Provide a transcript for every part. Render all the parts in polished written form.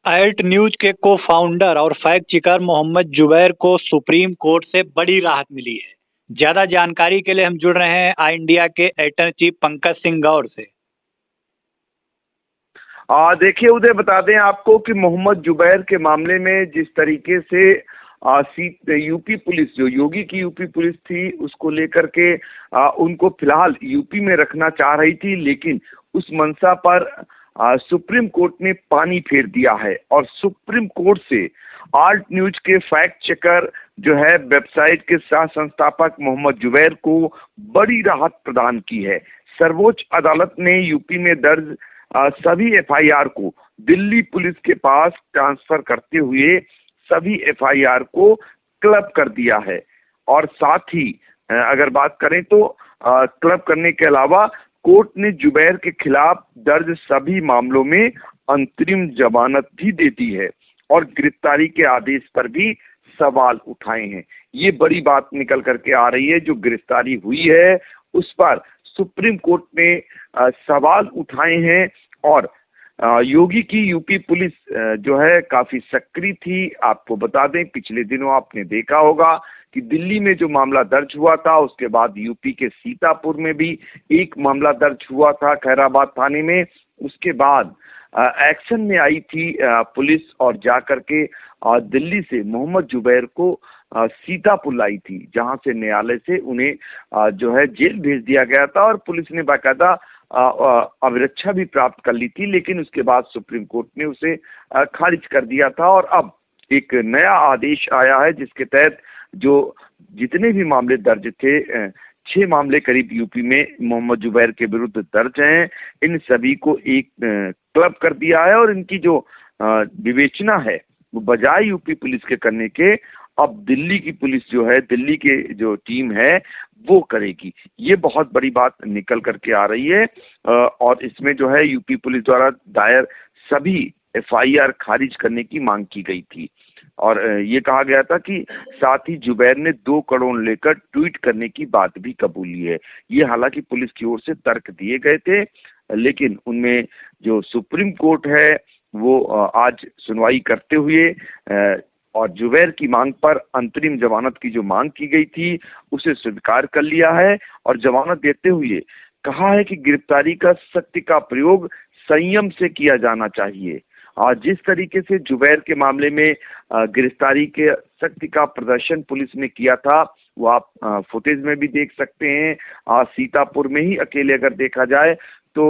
Alt news के को founder और फैक्ट चेकर मोहम्मद जुबैर को सुप्रीम कोर्ट से बड़ी राहत मिली है। ज्यादा जानकारी के लिए हम जुड़ रहे हैं आई इंडिया के एडिटर चीफ पंकज सिंह गौर से। देखिए उदय, बता दें आपको कि मोहम्मद जुबैर के मामले में जिस तरीके से यूपी पुलिस, जो योगी की यूपी पुलिस थी, उसको लेकर के उनको फिलहाल यूपी में रखना चाह रही थी, लेकिन उस मंशा पर सुप्रीम कोर्ट ने पानी फेर दिया है और सुप्रीम कोर्ट से आल्ट न्यूज के फैक्ट चेकर जो है वेबसाइट के सह संस्थापक मोहम्मद जुबैर को बड़ी राहत प्रदान की है। सर्वोच्च अदालत ने यूपी में दर्ज सभी एफआईआर को दिल्ली पुलिस के पास ट्रांसफर करते हुए सभी एफआईआर को क्लब कर दिया है और साथ ही अगर बात करें तो क्लब करने के अलावा कोर्ट ने जुबैर के खिलाफ दर्ज सभी मामलों में अंतरिम जमानत भी दे दी है और गिरफ्तारी के आदेश पर भी सवाल उठाए हैं। ये बड़ी बात निकल करके आ रही है। जो गिरफ्तारी हुई है उस पर सुप्रीम कोर्ट ने सवाल उठाए हैं और योगी की यूपी पुलिस जो है काफी सक्रिय थी। आपको बता दें, पिछले दिनों आपने देखा होगा कि दिल्ली में जो मामला दर्ज हुआ था, उसके बाद यूपी के सीतापुर में भी एक मामला दर्ज हुआ था खैराबाद थाने में। उसके बाद एक्शन में आई थी पुलिस और जाकर के दिल्ली से मोहम्मद जुबैर को सीतापुर लाई थी, जहां से न्यायालय से उन्हें जो है जेल भेज दिया गया था और पुलिस ने बाकायदा अभिरक्षा भी प्राप्त कर ली थी, लेकिन उसके बाद सुप्रीम कोर्ट ने उसे खारिज कर दिया था। और अब एक नया आदेश आया है जिसके तहत जो जितने भी मामले दर्ज थे, 6 मामले करीब यूपी में मोहम्मद जुबैर के विरुद्ध दर्ज हैं, इन सभी को एक क्लब कर दिया है और इनकी जो विवेचना है वो बजाय यूपी पुलिस के करने के अब दिल्ली की पुलिस जो है, दिल्ली के जो टीम है वो करेगी। ये बहुत बड़ी बात निकल करके आ रही है और इसमें जो है यूपी पुलिस द्वारा दायर सभी एफआईआर खारिज करने की मांग की गई थी और ये कहा गया था कि साथ ही जुबैर ने 2 करोड़ लेकर ट्वीट करने की बात भी कबूली है। ये हालांकि पुलिस की ओर से तर्क दिए गए थे, लेकिन उनमें जो सुप्रीम कोर्ट है वो आज सुनवाई करते हुए और जुबैर की मांग पर अंतरिम जमानत की जो मांग की गई थी उसे स्वीकार कर लिया है और जमानत देते हुए कहा है कि गिरफ्तारी का शक्ति का प्रयोग संयम से किया जाना चाहिए। जिस तरीके से जुबैर के मामले में गिरफ्तारी के शक्ति का प्रदर्शन पुलिस ने किया था वो आप फुटेज में भी देख सकते हैं। सीतापुर में ही अकेले अगर देखा जाए तो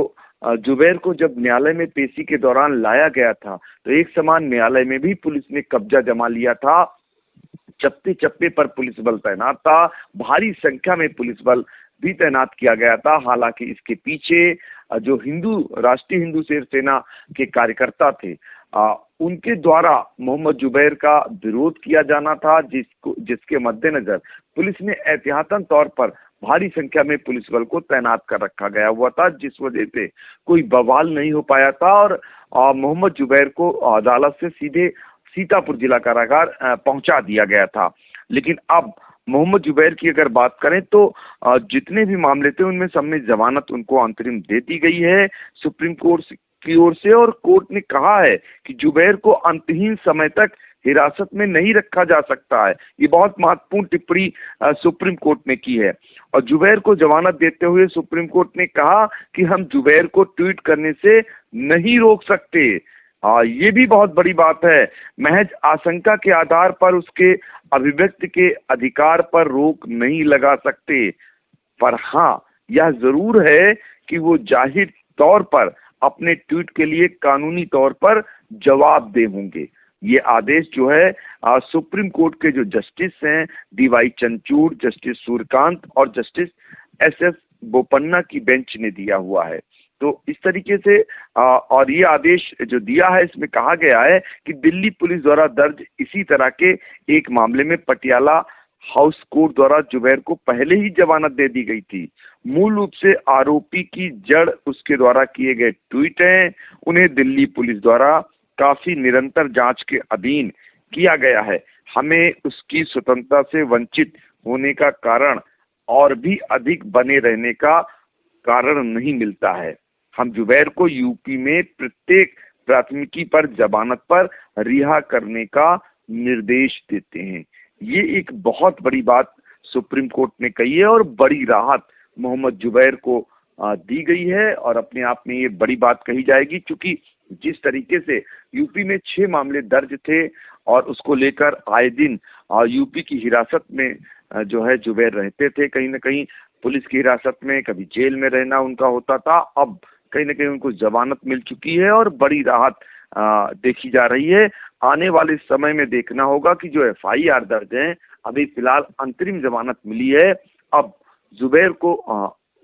जुबैर को जब न्यायालय में पेशी के दौरान लाया गया था तो एक समान न्यायालय में भी पुलिस ने कब्जा जमा लिया था। चप्पे चप्पे पर पुलिस बल तैनात था, भारी संख्या में पुलिस बल भी तैनात किया गया था। हालांकि इसके पीछे जो राष्ट्रीय हिंदू शेर सेना के कार्यकर्ता थे उनके द्वारा मोहम्मद जुबैर का विरोध किया जाना था, जिसके मद्देनजर पुलिस ने एहतियातन तौर पर भारी संख्या में पुलिस बल को तैनात कर रखा गया हुआ था, जिस वजह से कोई बवाल नहीं हो पाया था और मोहम्मद जुबैर को अदालत से सीधे सीतापुर जिला कारागार पहुंचा दिया गया था। लेकिन अब मोहम्मद जुबैर की अगर बात करें तो जितने भी मामले थे उनमें सब में जमानत उनको अंतरिम दे दी गई है सुप्रीम कोर्ट की ओर से और कोर्ट ने कहा है कि जुबैर को अंतहीन समय तक हिरासत में नहीं रखा जा सकता है। ये बहुत महत्वपूर्ण टिप्पणी सुप्रीम कोर्ट ने की है और जुबैर को जमानत देते हुए सुप्रीम कोर्ट ने कहा कि हम जुबैर को ट्वीट करने से नहीं रोक सकते। ये भी बहुत बड़ी बात है। महज आशंका के आधार पर उसके अभिव्यक्ति के अधिकार पर रोक नहीं लगा सकते, पर हाँ यह जरूर है कि वो जाहिर तौर पर अपने ट्वीट के लिए कानूनी तौर पर जवाबदेह होंगे। ये आदेश जो है सुप्रीम कोर्ट के जो जस्टिस हैं डीवाई चंद्रचूड़, जस्टिस सूर्यकांत और जस्टिस एसएस बोपन्ना की बेंच ने दिया हुआ है। तो इस तरीके से और ये आदेश जो दिया है इसमें कहा गया है कि दिल्ली पुलिस द्वारा दर्ज इसी तरह के एक मामले में पटियाला हाउस कोर्ट द्वारा जुबैर को पहले ही जमानत दे दी गई थी। मूल रूप से आरोपी की जड़ उसके द्वारा किए गए ट्वीट हैं। उन्हें दिल्ली पुलिस द्वारा काफी निरंतर जांच के अधीन किया गया है। हमें उसकी स्वतंत्रता से वंचित होने का कारण और भी अधिक बने रहने का कारण नहीं मिलता है। हम जुबैर को यूपी में प्रत्येक प्राथमिकी पर जमानत पर रिहा करने का निर्देश देते हैं। ये एक बहुत बड़ी बात सुप्रीम कोर्ट ने कही है और बड़ी राहत मोहम्मद जुबैर को दी गई है और अपने आप में ये बड़ी बात कही जाएगी, क्योंकि जिस तरीके से यूपी में 6 मामले दर्ज थे और उसको लेकर आए दिन यूपी की हिरासत में जो है जुबैर रहते थे, कहीं ना कहीं पुलिस की हिरासत में, कभी जेल में रहना उनका होता था। अब कहीं ना कहीं उनको जमानत मिल चुकी है और बड़ी राहत देखी जा रही है। आने वाले समय में देखना होगा कि जो FIR दर्ज है, अभी फिलहाल अंतरिम जमानत मिली है, अब जुबैर को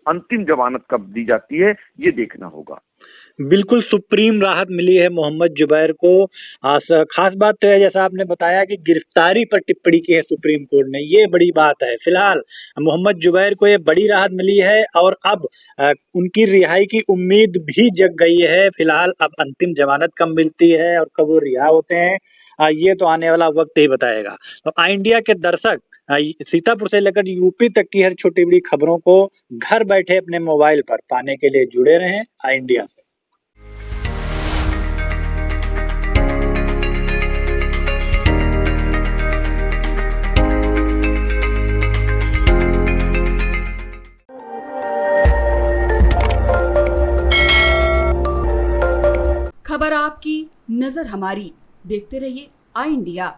अंतिम जमानत कब दी जाती है ये देखना होगा। बिल्कुल सुप्रीम राहत मिली है मोहम्मद जुबैर को। खास बात तो है, जैसा आपने बताया कि गिरफ्तारी पर टिप्पणी की है सुप्रीम कोर्ट ने, ये बड़ी बात है। फिलहाल मोहम्मद जुबैर को ये बड़ी राहत मिली है और अब उनकी रिहाई की उम्मीद भी जग गई है। फिलहाल अब अंतिम जमानत कब मिलती है और कब वो रिहा होते हैं, ये तो आने वाला वक्त ही बताएगा। तो आई इंडिया के दर्शक सीतापुर से लेकर यूपी तक की हर छोटी बड़ी खबरों को घर बैठे अपने मोबाइल पर पाने के लिए जुड़े रहें आई इंडिया से। खबर आपकी, नजर हमारी। देखते रहिए आई इंडिया।